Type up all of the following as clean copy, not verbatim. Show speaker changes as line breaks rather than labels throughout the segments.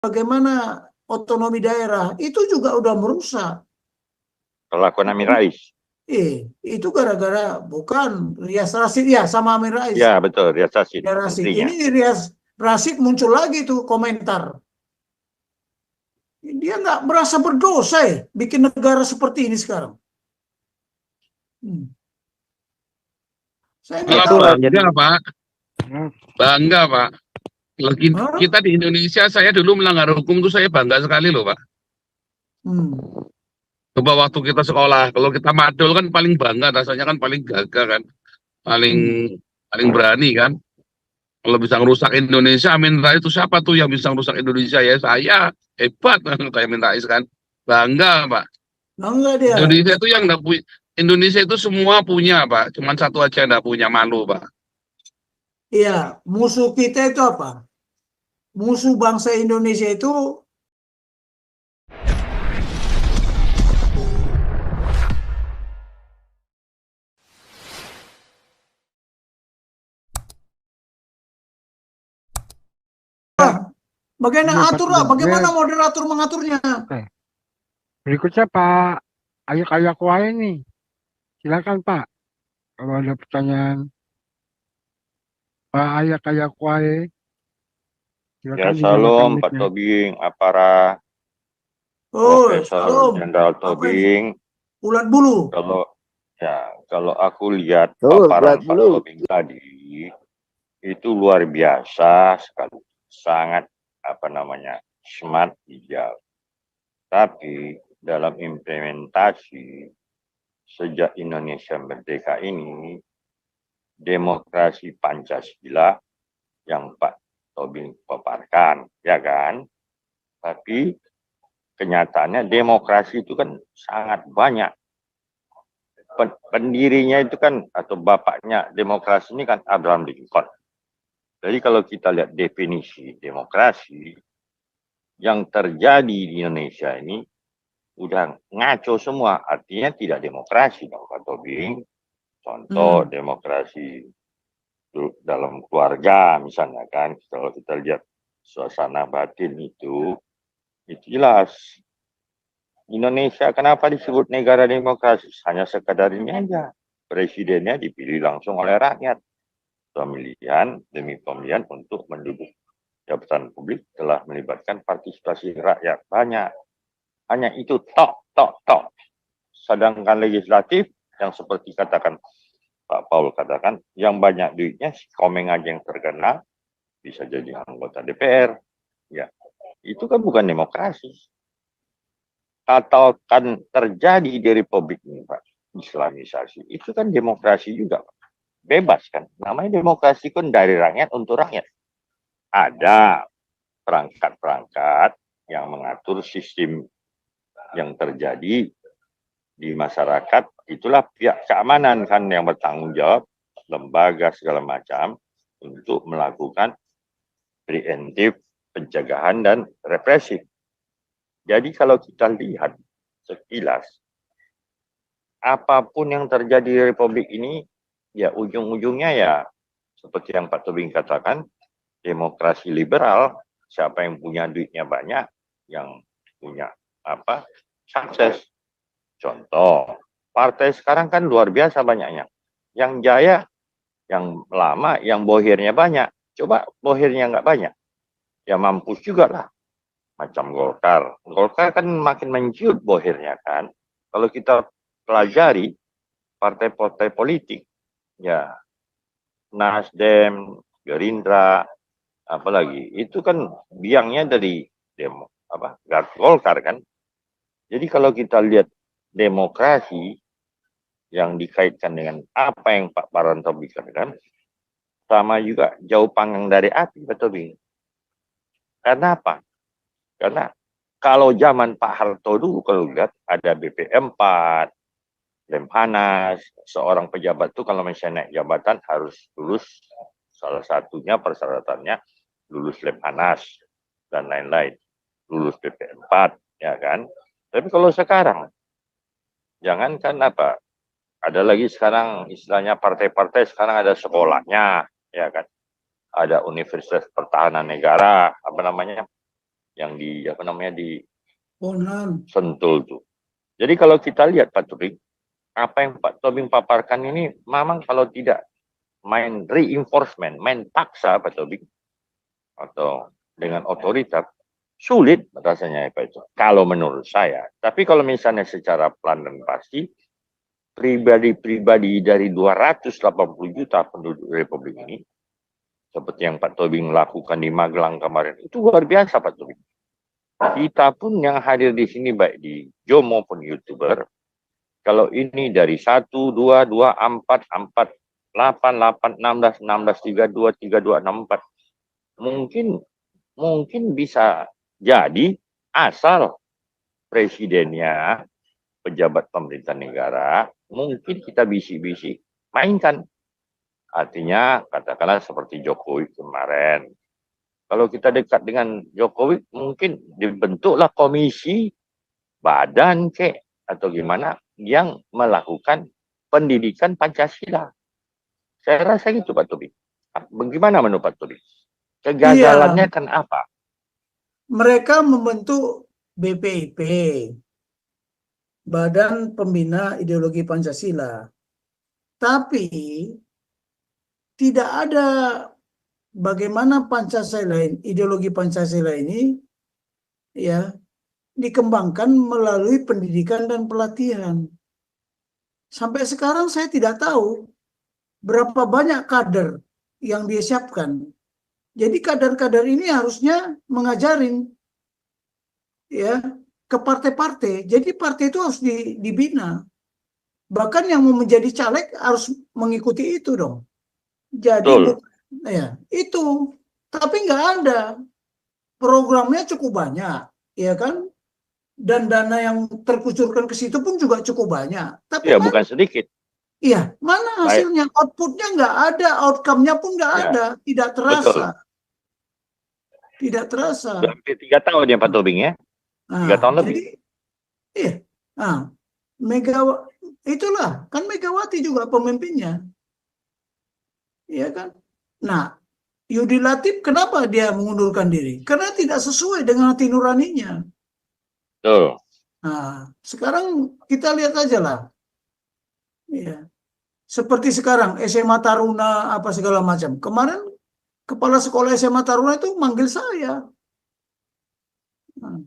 bagaimana otonomi daerah, itu juga udah merusak.
Kelakuan Amin Rais.
Itu gara-gara bukan Rias Rasid ya, sama Amin Rais.
Ya betul, Rias Rasid.
Ya, Rasid. Ini Rias Rasid muncul lagi tuh komentar. Dia nggak merasa berdosa ya, bikin negara seperti ini sekarang. Saya nggak tahu.
Bangga, Pak. Bangga, Pak. Kita di Indonesia, saya dulu melanggar hukum itu saya bangga sekali loh, Pak. Coba waktu kita sekolah, kalau kita madol kan paling bangga, rasanya kan paling gagah kan, paling berani kan. Kalau bisa ngerusak Indonesia, Amin Rais itu siapa tuh yang bisa ngerusak Indonesia ya? Saya hebat kayak Amin Rais kan, bangga Pak.
Bangga dia.
Indonesia itu yang nggak punya, Indonesia itu semua punya Pak, cuman satu aja nggak punya, malu Pak.
Iya, musuh kita itu apa? Musuh bangsa Indonesia itu bagaimana moderator mengaturnya?
Berikutnya Pak Ayak Wae nih. Silakan Pak. Kalau ada pertanyaan Pak Ayak Wae.
Ya, salam Pak Tobing, Apara, Profesor Jenderal Tobing.
Ulat bulu.
Kalau aku lihat paparan Pak Tobing tadi, itu luar biasa sekali, sangat smart, hijau. Tapi dalam implementasi sejak Indonesia merdeka ini, demokrasi Pancasila yang Pak Tobing paparkan, ya kan? Tapi kenyataannya demokrasi itu kan sangat banyak. Pendirinya itu kan, atau bapaknya demokrasi ini kan Abraham Lincoln. Jadi kalau kita lihat definisi demokrasi, yang terjadi di Indonesia ini udah ngaco semua, artinya tidak demokrasi dong Pak Tobing. Contoh demokrasi dalam keluarga misalnya kan, kalau kita lihat suasana batin itu jelas. Indonesia kenapa disebut negara demokrasi? Hanya sekadar ini aja, presidennya dipilih langsung oleh rakyat. Pemilihan demi pemilihan untuk mendukung jabatan publik telah melibatkan partisipasi rakyat banyak. Hanya itu tok. Sedangkan legislatif yang seperti katakan Pak Paul katakan, yang banyak duitnya si Komeng aja yang terkenal bisa jadi anggota DPR. Ya, itu kan bukan demokrasi. Atau kan terjadi di Republik ini Pak, Islamisasi, itu kan demokrasi juga Pak. Bebas kan, namanya demokrasi kan dari rakyat untuk rakyat. Ada perangkat-perangkat yang mengatur sistem yang terjadi di masyarakat, itulah pihak keamanan kan yang bertanggung jawab, lembaga segala macam untuk melakukan preventif, pencegahan dan represif. Jadi kalau kita lihat sekilas, apapun yang terjadi di Republik ini, ya ujung-ujungnya ya seperti yang Pak Tobing katakan, demokrasi liberal, siapa yang punya duitnya banyak, yang punya sukses. Contoh, partai sekarang kan luar biasa banyaknya. Yang jaya, yang lama, yang bohirnya banyak. Coba bohirnya nggak banyak, ya mampus juga lah. Macam Golkar. Golkar kan makin menciut bohirnya kan. Kalau kita pelajari partai-partai politik, ya Nasdem, Gerindra, apalagi itu kan biangnya dari Golkar kan. Jadi kalau kita lihat demokrasi yang dikaitkan dengan apa yang Pak Paranto bicarakan, sama juga jauh panggang dari api, Pak Tobing. Karena apa? Karena kalau zaman Pak Harto dulu, kalau lihat ada BP4, Lemhanas, seorang pejabat itu kalau misalnya naik jabatan harus lulus, salah satunya persyaratannya lulus Lemhanas dan lain-lain, lulus BP4, ya kan? Tapi kalau sekarang, jangankan ada lagi sekarang istilahnya partai-partai sekarang ada sekolahnya, ya kan? Ada Universitas Pertahanan Negara, yang di apa namanya di
Ponan.
Sentul tuh. Jadi kalau kita lihat Pak Tobing, apa yang Pak Tobing paparkan ini memang kalau tidak main reinforcement, main paksa Pak Tobing atau dengan otoritas sulit rasanya Pak itu. Kalau menurut saya. Tapi kalau misalnya secara pelan dan pasti pribadi-pribadi dari 280 juta penduduk Republik ini seperti yang Pak Tobing lakukan di Magelang kemarin itu luar biasa Pak Tobing. Kita pun yang hadir di sini baik di Joe maupun YouTuber, kalau ini dari 1, 2, 2, 4, 4, 8, 8, 16, 16, 32, 32, 64, mungkin bisa jadi asal presidennya, pejabat pemerintah negara, mungkin kita bisik-bisik mainkan. Artinya katakanlah seperti Jokowi kemarin. Kalau kita dekat dengan Jokowi, mungkin dibentuklah komisi, badan atau gimana yang melakukan pendidikan Pancasila. Saya rasa gitu Pak Tobi. Bagaimana menurut Pak Tobi? Kegagalannya kan apa?
Mereka membentuk BPIP, Badan Pembina Ideologi Pancasila. Tapi tidak ada bagaimana Pancasila, ideologi Pancasila ini ya dikembangkan melalui pendidikan dan pelatihan. Sampai sekarang saya tidak tahu berapa banyak kader yang dia siapkan. Jadi kader-kader ini harusnya mengajarin ya ke partai-partai. Jadi partai itu harus dibina. Bahkan yang mau menjadi caleg harus mengikuti itu dong. Jadi ya itu. Tapi nggak ada. Programnya cukup banyak, ya kan? Dan dana yang terkucurkan ke situ pun juga cukup banyak. Tapi
ya bukan sedikit.
Iya, mana hasilnya? Outputnya nggak ada, outcome-nya pun nggak ada, tidak terasa.
Betul.
Tidak terasa.
Hampir 3 tahun ya Pak Tobing ya? 3 tahun lebih.
Jadi, iya. Itulah, kan Megawati juga pemimpinnya. Iya kan? Nah, Yudi Latif kenapa dia mengundurkan diri? Karena tidak sesuai dengan hati nuraninya.
Betul.
Nah, sekarang kita lihat aja lah. Iya. Seperti sekarang SMA Taruna apa segala macam. Kemarin kepala sekolah SMA Taruna itu manggil saya. Nah,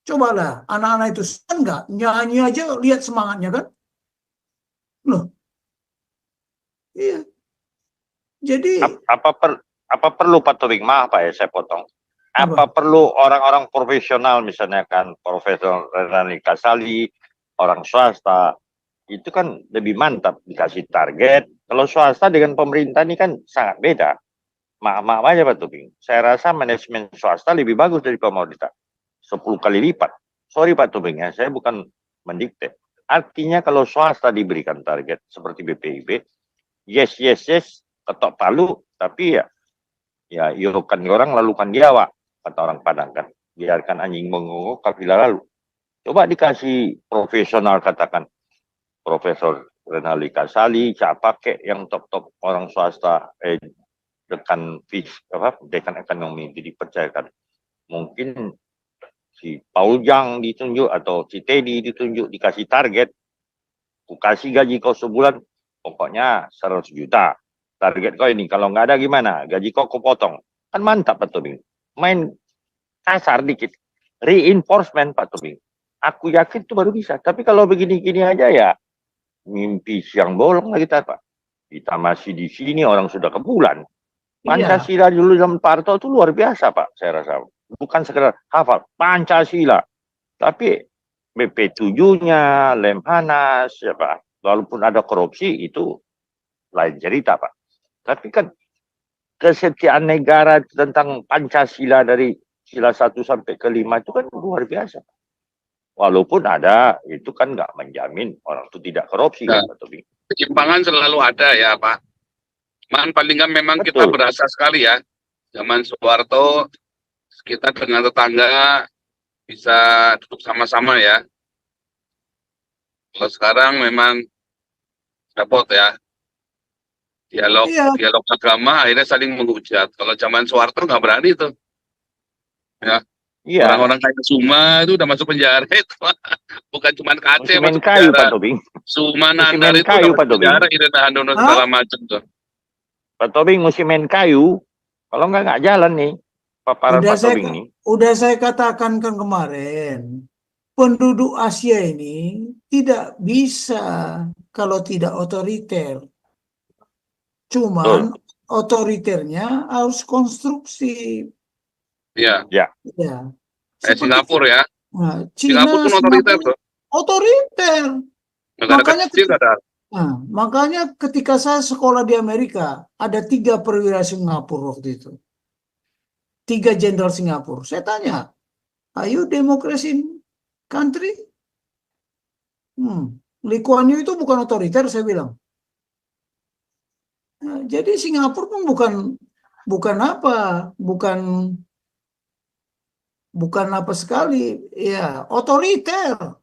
cobalah anak-anak itu enggak nyanyi aja lihat semangatnya kan. Loh. Iya. Jadi
apa perlu Pak Tobing? Maaf Pak ya saya potong. Apa perlu orang-orang profesional misalnya kan Profesor Renali Kasali, orang swasta itu kan lebih mantap dikasih target. Kalau swasta dengan pemerintah ini kan sangat beda. Maaf aja Pak Tobing. Saya rasa manajemen swasta lebih bagus dari pemerintah. 10 kali lipat. Sorry Pak Tobing ya, saya bukan mendikte. Artinya kalau swasta diberikan target seperti BPIB, yes, ketok palu, tapi ya iukan orang lalukan diawa, kata orang Padang kan. Biarkan anjing mengonggok kafilah lalu. Coba dikasih profesional katakan. Profesor Renali Kasali, siapa yang top orang swasta, dekan ekonomi dipercayakan. Mungkin si Paul Jang ditunjuk atau si Teddy ditunjuk dikasih target. Ku kasih gaji kau sebulan, pokoknya 100 juta. Target kau ini, kalau nggak ada gimana? Gaji kau potong. Kan mantap Pak Tobing. Main kasar dikit. Reinforcement Pak Tobing. Aku yakin itu baru bisa. Tapi kalau begini-gini aja ya, mimpi siang bolong lah kita Pak. Kita masih di sini, orang sudah ke bulan. Pancasila dulu zaman Pak Harto itu luar biasa Pak, saya rasa. Bukan sekedar hafal, Pancasila. Tapi BP7-nya, Lemhanas, ya Pak. Walaupun ada korupsi, itu lain cerita Pak. Tapi kan kesetiaan negara tentang Pancasila dari sila 1 sampai ke 5 itu kan luar biasa. Walaupun ada, itu kan nggak menjamin orang itu tidak korupsi.
Nah,
kan,
penyimpangan selalu ada ya Pak. Paling nggak memang kita berasa sekali ya. Zaman Soeharto, kita dengan tetangga bisa duduk sama-sama ya. Kalau sekarang memang repot ya. Dialog agama akhirnya saling menghujat. Kalau zaman Soeharto nggak berani tuh. Ya.
Iya,
Orang-orang kayak Suma itu udah masuk penjara itu. Bukan cuma KC
musim main
masuk
kayu
penjara.
Pak Tobing.
Suma
Musim
Nandar
main
itu udah
kayu
masuk
Pak Tobing.
penjara, Irena Handono
Hah?
segala macam tuh.
Pak Tobing musim main kayu. Kalau nggak jalan nih paparan
Udah
Pak
saya
Tobing nih.
udah saya katakan kan kemarin, penduduk Asia ini tidak bisa kalau tidak otoriter. Cuman otoriternya harus konstruksi.
Iya.
Ya,
Ya,
Kayak
seperti
Singapura ya.
Cina,
Singapura pun otoriter
Singapura
tuh.
otoriter.
Negara
Makanya
kecil ada.
makanya ketika saya sekolah di Amerika, ada 3 perwira Singapura waktu itu. 3 jenderal Singapura. Saya tanya, are you democracy country? Lee Kuan Yew itu bukan otoriter, saya bilang. Nah, jadi Singapura pun bukan apa sekali, ya otoriter.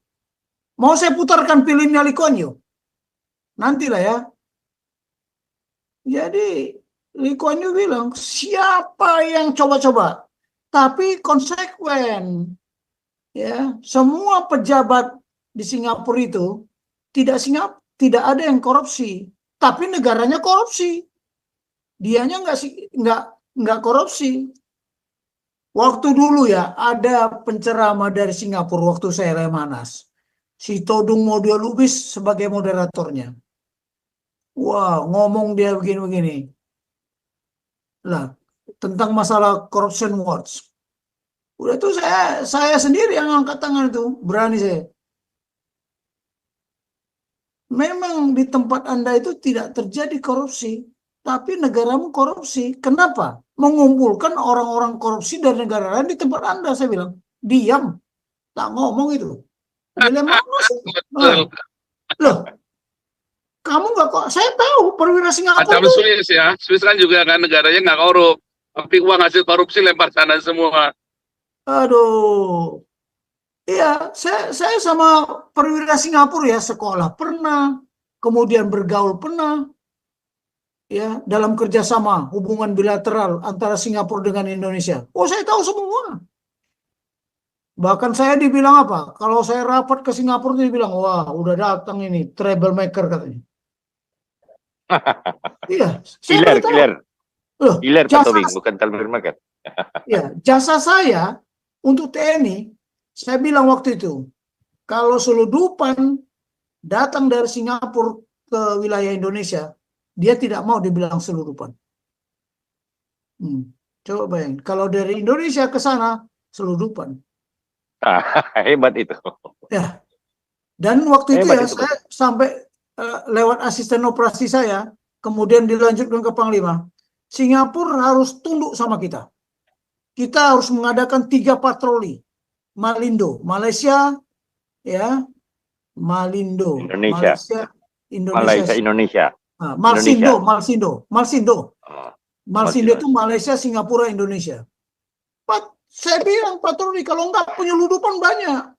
Mau saya putarkan filmnya Lee Kuan Yew? Nantilah ya. Jadi Lee Kuan Yew bilang, siapa yang coba-coba? Tapi konsekuen. Ya, semua pejabat di Singapura itu tidak ada yang korupsi, tapi negaranya korupsi. Dianya nggak korupsi. Waktu dulu ya ada penceramah dari Singapura waktu saya Remanas, si Todung Model Lubis sebagai moderatornya. Wah, ngomong dia begini-begini lah tentang masalah corruption watch. Udah tuh saya sendiri yang angkat tangan itu, berani saya. Memang di tempat Anda itu tidak terjadi korupsi, tapi negaramu korupsi. Kenapa? Mengumpulkan orang-orang korupsi dari negara lain di tempat Anda, saya bilang. Diam, tak ngomong itu. Dilema sih.
Betul.
Loh, kamu nggak kok? Saya tahu perwira Singapura
Macam
itu.
Swiss ya. Swiss kan juga kan negaranya nggak korup. Tapi uang hasil korupsi lempar sana semua.
Aduh. Iya, saya sama perwira Singapura ya, sekolah pernah, kemudian bergaul pernah, ya, dalam kerjasama hubungan bilateral antara Singapura dengan Indonesia. Oh, saya tahu semua. Bahkan saya dibilang apa? Kalau saya rapat ke Singapura, dia bilang, wah, udah datang ini troublemaker katanya. Iya, saya
killer,
beritahu.
killer,
Loh,
killer Pak
jasa,
Tobing, bukan troublemaker.
ya, jasa saya untuk TNI, saya bilang waktu itu, kalau selundupan datang dari Singapura ke wilayah Indonesia, dia tidak mau dibilang selundupan. Coba bayangin, kalau dari Indonesia ke sana, selundupan.
Hebat itu.
Ya, dan waktu itu
Hebat
ya,
itu.
saya sampai lewat asisten operasi saya, kemudian dilanjutkan ke Panglima, Singapura harus tunduk sama kita. Kita harus mengadakan 3 patroli. Malindo, Malaysia, ya, Malindo,
Indonesia. Malaysia, Indonesia.
Marsindo,
Indonesia.
Marsindo
Marsindo.
itu Malaysia, Singapura, Indonesia. Saya bilang patroli, kalau enggak penyelundupan banyak.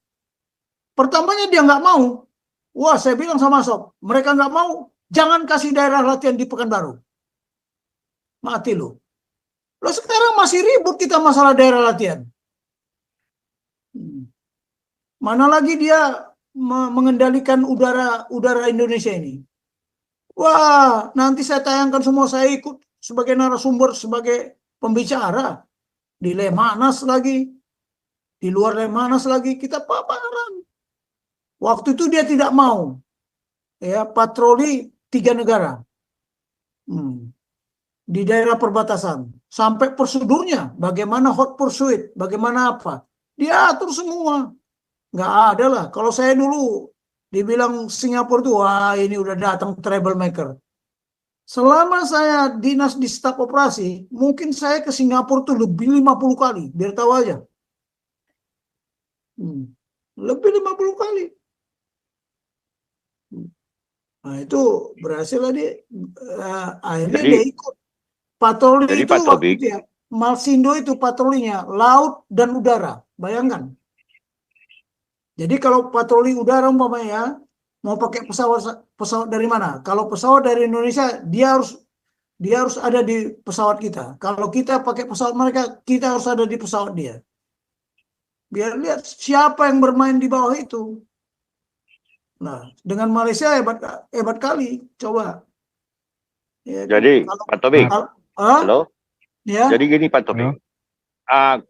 Pertamanya dia nggak mau. Wah, saya bilang sama Sob, mereka nggak mau, jangan kasih daerah latihan di Pekanbaru. Mati lo. Lo sekarang masih ribut kita masalah daerah latihan. Mana lagi dia mengendalikan udara Indonesia ini. Wah, nanti saya tayangkan semua, saya ikut sebagai narasumber, sebagai pembicara. Di Lemhanas lagi, di luar Lemhanas lagi, kita paparan. Waktu itu dia tidak mau, ya, patroli 3 negara di daerah perbatasan, sampai prosedurnya, bagaimana hot pursuit, bagaimana apa, dia atur semua. Nggak ada lah. Kalau saya dulu dibilang Singapura tuh, wah ini udah datang troublemaker. Selama saya dinas di staf operasi, mungkin saya ke Singapura tuh lebih 50 kali, biar tahu aja. Lebih 50 kali. Nah, itu berhasil lah dia. Akhirnya dia ikut. Patroli
Jadi
itu
Pak
waktu
Tobing,
itu ya, Marsindo itu patrolinya laut dan udara. Bayangkan. Jadi kalau patroli udara umpamanya mau pakai pesawat dari mana? Kalau pesawat dari Indonesia, dia harus ada di pesawat kita. Kalau kita pakai pesawat mereka, kita harus ada di pesawat dia. Biar lihat siapa yang bermain di bawah itu. Nah, dengan Malaysia hebat hebat kali. Coba. Ya,
Jadi Pak Tobing,
ah,
halo.
ya,
Jadi gini Pak Tobing,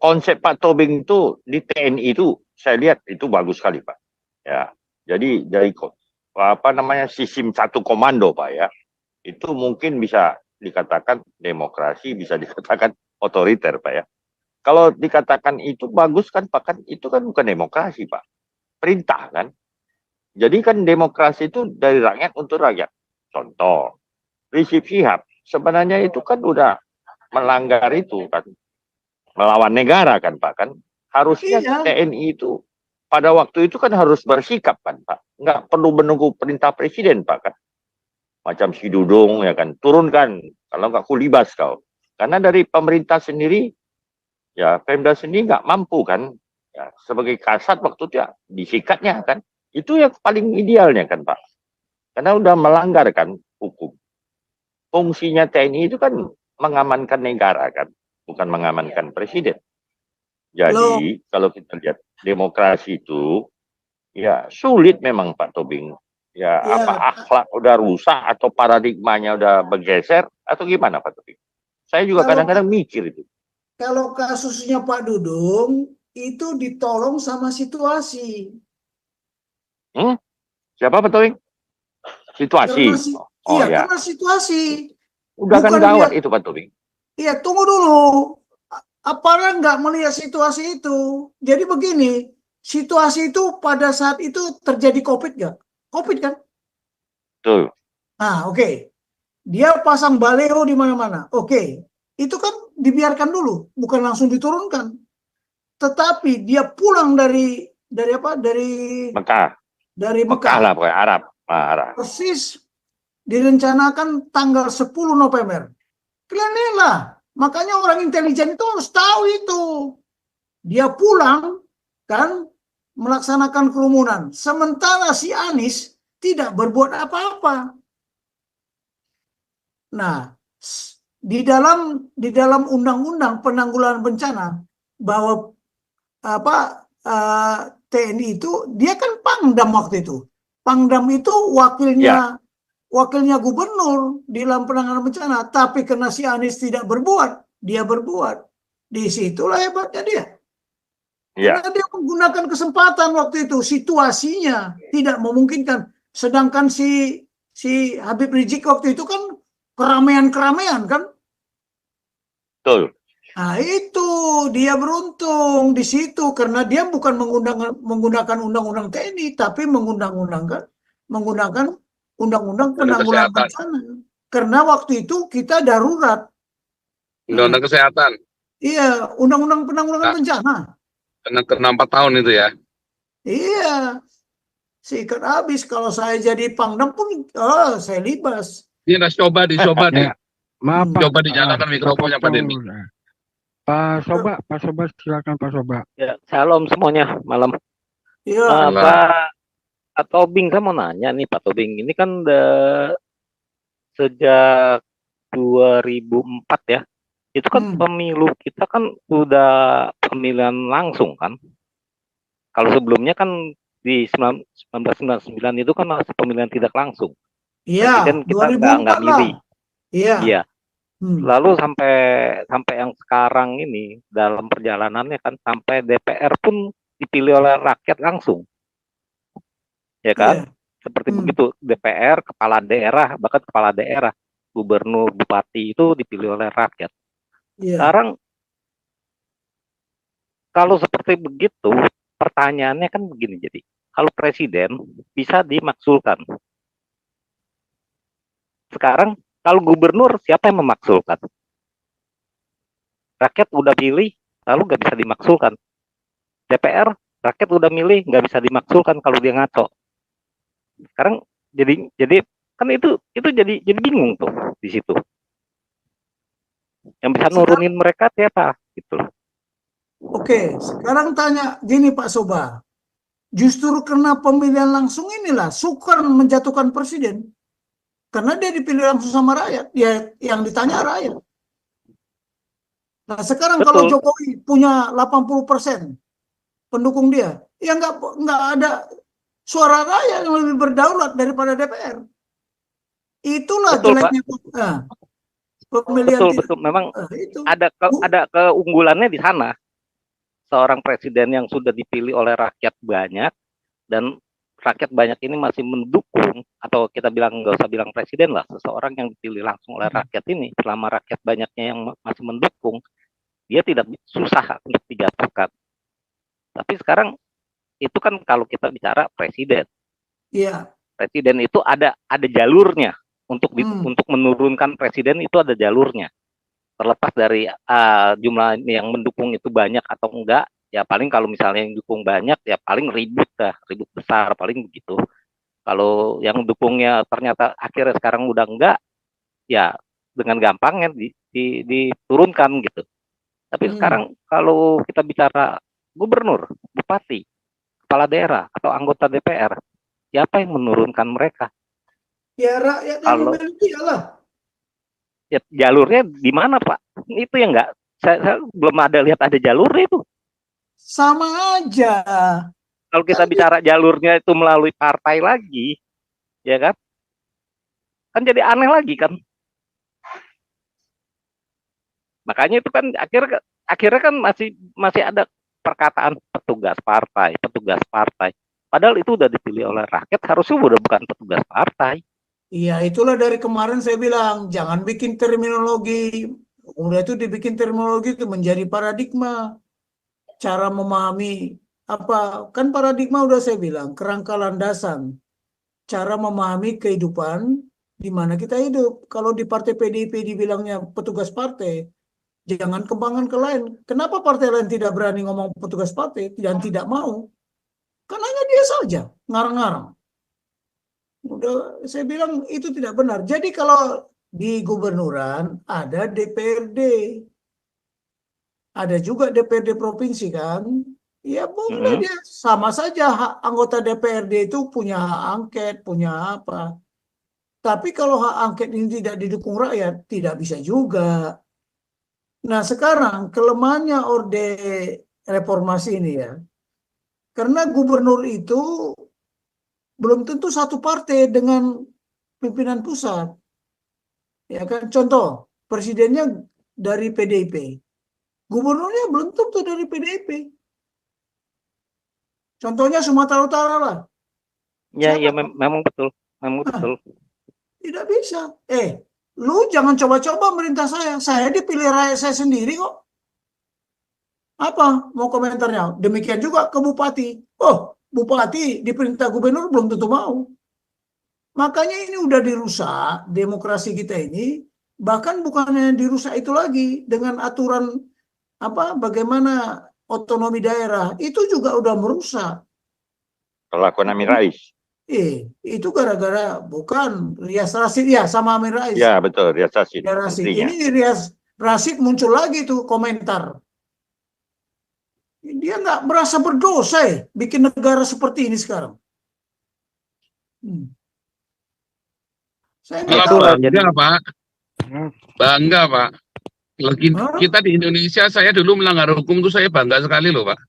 konsep Pak Tobing itu di TNI itu saya lihat itu bagus sekali Pak. Ya, jadi dari apa namanya sistem satu komando Pak ya, itu mungkin bisa dikatakan demokrasi, bisa dikatakan otoriter Pak ya. Kalau dikatakan itu bagus kan Pak, kan itu kan bukan demokrasi Pak, perintah kan. Jadi kan demokrasi itu dari rakyat untuk rakyat. Contoh, Rizik Syihab sebenarnya itu kan udah melanggar itu kan, melawan negara kan Pak kan. Harusnya
iya,
TNI itu pada waktu itu kan harus bersikap kan Pak. Nggak perlu menunggu perintah presiden Pak kan. Macam si Dudung ya kan, turunkan. Kalau nggak kulibas kau. Karena dari pemerintah sendiri, ya Pemda sendiri nggak mampu kan. Ya, sebagai kasat waktu itu ya disikatnya kan. Itu yang paling idealnya kan Pak. Karena udah melanggar kan hukum. Fungsinya TNI itu kan mengamankan negara kan, bukan mengamankan presiden.
loh,
Jadi kalau kita lihat demokrasi itu, ya sulit memang Pak Tobing. Ya apa
ya,
akhlak udah rusak atau paradigmanya udah bergeser atau gimana Pak Tobing? Saya juga
kalau
kadang-kadang mikir itu.
kalau kasusnya Pak Dudung itu ditolong sama situasi.
Siapa Pak Tobing?
Karena
Situasi. Oh
iya,
ya,
karena situasi.
udah kan
Bukan dia,
gawat itu Pak Tobing.
iya tunggu dulu. Aparat nggak melihat situasi itu. Jadi begini, situasi itu pada saat itu terjadi COVID nggak? COVID kan?
Tuh,
Nah, oke. Dia pasang baleho di mana-mana. Oke. Itu kan dibiarkan dulu, bukan langsung diturunkan. Tetapi dia pulang dari apa?
Mekah.
Dari
Mekah lah
Mekah.
pokoknya Arab. Arab.
Persis direncanakan tanggal 10 November. Lah, makanya orang intelijen itu harus tahu itu. Dia pulang kan melaksanakan kerumunan. Sementara si Anies tidak berbuat apa-apa. Nah, di dalam undang-undang penanggulangan bencana bahwa apa TNI itu dia kan Pangdam waktu itu. Pangdam itu
Ya,
wakilnya gubernur di dalam penanganan bencana, tapi karena si Anies tidak berbuat, dia berbuat. Disitulah hebatnya dia.
ya.
Karena dia menggunakan kesempatan waktu itu, situasinya tidak memungkinkan. Sedangkan si Habib Rizik waktu itu kan keramaian-keramaian kan.
Betul.
Nah itu dia beruntung di situ karena dia bukan menggunakan undang-undang TNI, tapi menggunakan undang-undang
Undang
penanggulangan
kesehatan,
bencana. Karena waktu itu kita darurat. Nah,
undang-undang kesehatan.
iya, undang-undang penanggulangan
Nah,
bencana.
kena 4 tahun itu ya.
Iya, sikat habis. Kalau saya jadi Pangdam pun, saya libas.
Ini harus coba nih.
Ya, maaf Pak.
Coba dinyalakan mikrofonnya Pak Denny.
Pak Soba, silakan Pak Soba.
Ya, salam semuanya malam.
Iya,
Malam.
Pak Tobing, saya mau nanya nih Pak Tobing, ini kan sejak 2004 ya, itu kan pemilu kita kan sudah pemilihan langsung kan. Kalau sebelumnya kan di 1999 itu kan masih pemilihan tidak langsung.
iya,
Presiden kita
2004
nggak
lah.
milih.
Iya.
Iya.
Hmm.
Lalu sampai yang sekarang ini dalam perjalanannya kan sampai DPR pun dipilih oleh rakyat langsung. Ya kan?
Iya.
Seperti begitu, DPR, kepala daerah, bahkan kepala daerah, gubernur, bupati itu dipilih oleh rakyat.
Iya.
Sekarang kalau seperti begitu, pertanyaannya kan begini, jadi kalau presiden bisa dimaksulkan. Sekarang kalau gubernur siapa yang memaksulkan? Rakyat udah pilih, lalu nggak bisa dimaksulkan. DPR, rakyat udah milih, nggak bisa dimaksulkan kalau dia ngaco. Sekarang jadi kan itu jadi bingung tuh di situ. Yang bisa nurunin mereka siapa gitu loh.
Oke, sekarang tanya gini Pak Soba. Justru karena pemilihan langsung inilah sukar menjatuhkan presiden. Karena dia dipilih langsung sama rakyat, ya yang ditanya rakyat. Nah sekarang kalau
Betul.
Jokowi punya 80%, pendukung dia. Ya nggak ada suara rakyat yang lebih berdaulat daripada DPR. Itulah
Betul, Pak.
jeleknya pemilihan
Betul, betul. Memang
itu.
ada keunggulannya di sana. Seorang presiden yang sudah dipilih oleh rakyat banyak dan rakyat banyak ini masih mendukung, atau kita bilang, nggak usah bilang presiden lah, seseorang yang dipilih langsung oleh rakyat ini, selama rakyat banyaknya yang masih mendukung, dia tidak susah untuk dijatuhkan. Tapi sekarang itu kan kalau kita bicara presiden.
Iya.
Presiden itu ada jalurnya untuk menurunkan presiden, itu ada jalurnya. Terlepas dari jumlah yang mendukung itu banyak atau enggak, ya paling kalau misalnya yang dukung banyak ya paling ribut besar, paling begitu. Kalau yang dukungnya ternyata akhirnya sekarang udah enggak, ya dengan gampangnya diturunkan gitu. Tapi sekarang kalau kita bicara gubernur, bupati, kepala daerah atau anggota DPR, siapa yang menurunkan mereka?
Ya rakyat yang
Kalau
memilih dialah.
ya, jalurnya di mana, Pak? Itu yang enggak, saya belum ada lihat ada jalurnya itu.
Sama aja.
Kalau kita bicara jalurnya itu melalui partai lagi, ya kan? Kan jadi aneh lagi kan? Makanya itu kan akhirnya kan masih ada perkataan petugas partai. Padahal itu udah dipilih oleh rakyat, harusnya udah bukan petugas partai.
Iya, itulah dari kemarin saya bilang, jangan bikin terminologi. Udah itu dibikin terminologi itu menjadi paradigma. Cara memahami apa, kan paradigma udah saya bilang, kerangka landasan. Cara memahami kehidupan di mana kita hidup. Kalau di partai PDIP dibilangnya petugas partai, jangan kembangkan ke lain. Kenapa partai lain tidak berani ngomong petugas partai dan tidak mau? Kan hanya dia saja, ngarang-ngarang. Udah saya bilang itu tidak benar. Jadi kalau di gubernuran ada DPRD, ada juga DPRD provinsi kan, ya boleh dia sama saja anggota DPRD itu punya hak angket, punya apa. Tapi kalau hak angket ini tidak didukung rakyat, tidak bisa juga. Nah sekarang kelemahannya Orde Reformasi ini ya, karena gubernur itu belum tentu satu partai dengan pimpinan pusat. Ya kan, contoh presidennya dari PDIP, gubernurnya belum tentu dari PDIP. Contohnya Sumatera Utara lah.
Ya, memang betul, betul.
Tidak bisa. Lu jangan coba-coba merintah saya. Saya dipilih rakyat saya sendiri kok. Apa mau komentarnya? Demikian juga ke bupati. Oh, bupati diperintah gubernur belum tentu mau. Makanya ini udah dirusak demokrasi kita ini. Bahkan bukannya dirusak itu lagi dengan aturan bagaimana otonomi daerah itu juga udah merusak.
Kelakuan Amin Rais.
Itu gara-gara bukan Rias Rasid ya sama Amin Rais.
Ya betul, Rias Rasid.
Ini Rias Rasid muncul lagi tuh komentar. Dia nggak merasa berdosa bikin negara seperti ini sekarang. Saya
bangga Pak. Bangga Pak. Kalau kita di Indonesia, saya dulu melanggar hukum tuh saya bangga sekali loh Pak.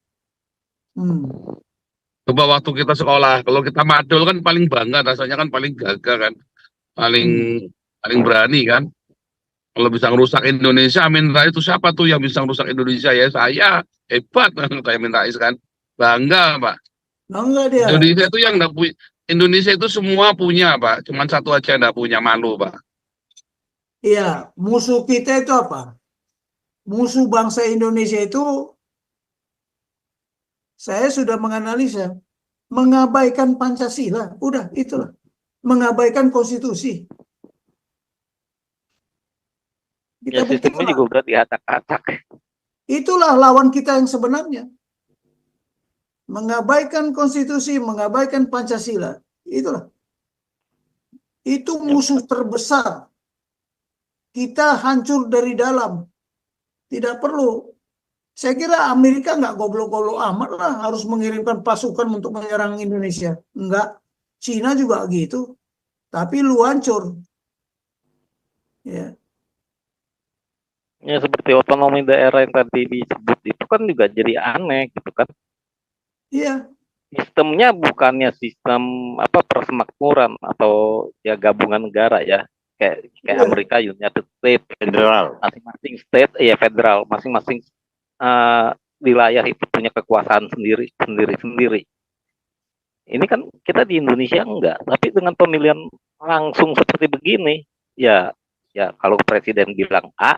Coba waktu kita sekolah, kalau kita madul kan paling bangga, rasanya kan paling gagah kan, paling berani kan. Kalau bisa ngerusak Indonesia, Amin Rais itu siapa tuh yang bisa ngerusak Indonesia ya? Saya hebat kayak Amin Rais kan, bangga Pak.
Bangga dia.
Indonesia itu yang nggak punya, Indonesia itu semua punya Pak, cuman satu aja nggak punya, malu Pak.
Iya, musuh kita itu apa? Musuh bangsa Indonesia itu, saya sudah menganalisa, mengabaikan Pancasila, udah itulah, mengabaikan konstitusi.
Ya sistemnya juga udah diacak-acak.
Itulah lawan kita yang sebenarnya. Mengabaikan konstitusi, mengabaikan Pancasila. Itulah. Itu musuh terbesar. Kita hancur dari dalam. Tidak perlu. Saya kira Amerika nggak goblok-goblok amat lah harus mengirimkan pasukan untuk menyerang Indonesia. Enggak. Cina juga gitu. Tapi lu hancur. Ya.
Ya seperti otonomi daerah yang tadi disebut itu kan juga jadi aneh gitu kan.
Iya.
Sistemnya bukannya sistem apa persemakmuran atau ya gabungan negara ya, kayak
Iya.
Amerika United States,
Federal.
masing-masing state ya federal, masing-masing wilayah itu punya kekuasaan sendiri. Ini kan kita di Indonesia enggak, tapi dengan pemilihan langsung seperti begini, ya kalau presiden bilang A,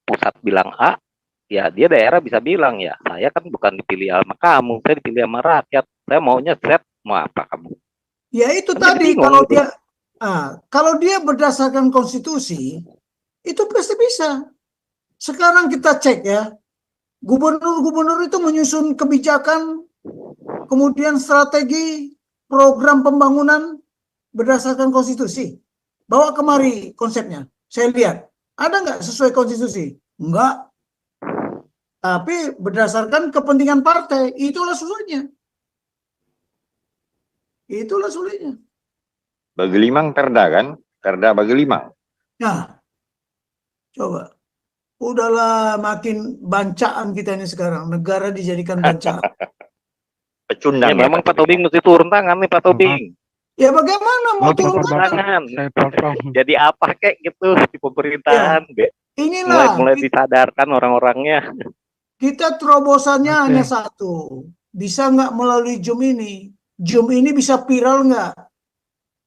pusat bilang A, ya dia daerah bisa bilang ya saya kan bukan dipilih sama kamu, saya dipilih sama rakyat, saya maunya Z, mau apa kamu?
Ya itu
Kan jadi
tadi
bingung
kalau
gitu.
kalau dia berdasarkan konstitusi itu pasti bisa. Sekarang kita cek ya, gubernur-gubernur itu menyusun kebijakan, kemudian strategi, program pembangunan berdasarkan konstitusi. Bawa kemari konsepnya. Saya lihat, ada nggak sesuai konstitusi? Enggak. Tapi berdasarkan kepentingan partai, itulah sulitnya. Itulah sulitnya.
Bagi limang perda kan? Perda bagi limang.
Nah, coba. Udahlah makin bancaan kita ini sekarang. Negara dijadikan bancaan.
Pecundang
Ya memang Pak Tobing mesti turun tangan nih Pak Tobing.
Ya bagaimana mau
Maaf,
turun
Pak,
tangan?
saya potong.
Jadi apa kek gitu di pemerintahan?
Inilah,
Mulai disadarkan orang-orangnya.
kita terobosannya
Oke.
hanya satu. Bisa nggak melalui Zoom ini? Zoom ini bisa viral nggak?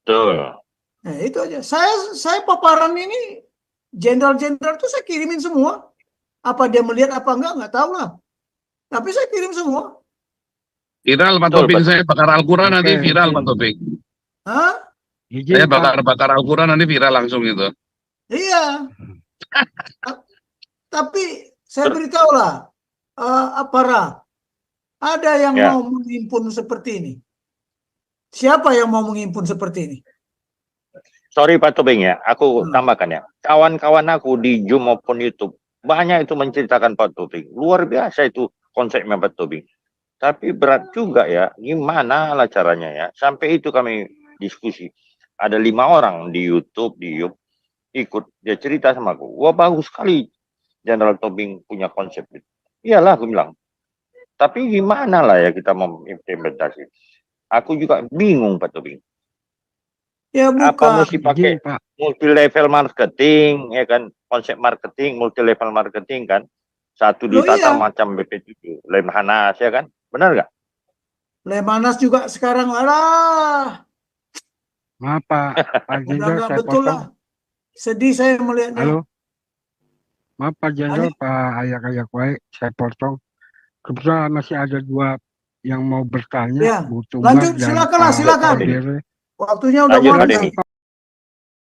Betul.
Nah, itu aja. Saya paparan ini, jenderal-jenderal itu saya kirimin semua. Apa dia melihat apa nggak tahu lah. Tapi saya kirim semua.
Viral Pak
Betul,
Tobing,
betul.
saya bakar Al-Quran nanti
Oke,
viral
oke.
Pak Tobing.
Hah?
Izin
Saya
Pak.
bakar Al-Quran nanti viral langsung gitu.
Iya. Tapi saya beritahu lah, aparat, ada yang
Ya.
mau menghimpun seperti ini. Siapa yang mau menghimpun seperti ini?
Sorry Pak Tobing ya, aku
Hmm.
tambahkan ya. Kawan-kawan aku di Zoom maupun YouTube, banyak itu menceritakan Pak Tobing. Luar biasa itu konsepnya Pak Tobing. Tapi berat juga ya, gimana lah caranya ya. Sampai itu kami diskusi. Ada 5 orang di YouTube, ikut. Dia cerita sama aku, wah bagus sekali Jenderal Tobing punya konsep itu. Iyalah, aku bilang. Tapi gimana lah ya kita mau implementasi. Aku juga bingung Pak Tobing.
Ya
Apa
bukan.
mesti pakai
Izin Pak.
multi level marketing ya kan, konsep marketing multi level marketing kan, satu
Loh,
ditata
iya.
macam BP7 Lemhanas ya kan, benar nggak?
Lemhanas juga sekarang, alah,
Maaf Pak. Pak
udah
Jenderal
nggak
saya
betul
potong.
lah. Sedih saya melihatnya.
Halo. Maaf Pak Jenderal, Pak ayak-ayak baik, saya potong. Kebetulan masih ada 2 yang mau bertanya,
Ya,
Bu Tumbar
lanjut,
dan
silakan lah,
Pak
silakan.
Odere.
Waktunya udah
Lanjut,
mau
Pak
habis.
Denny.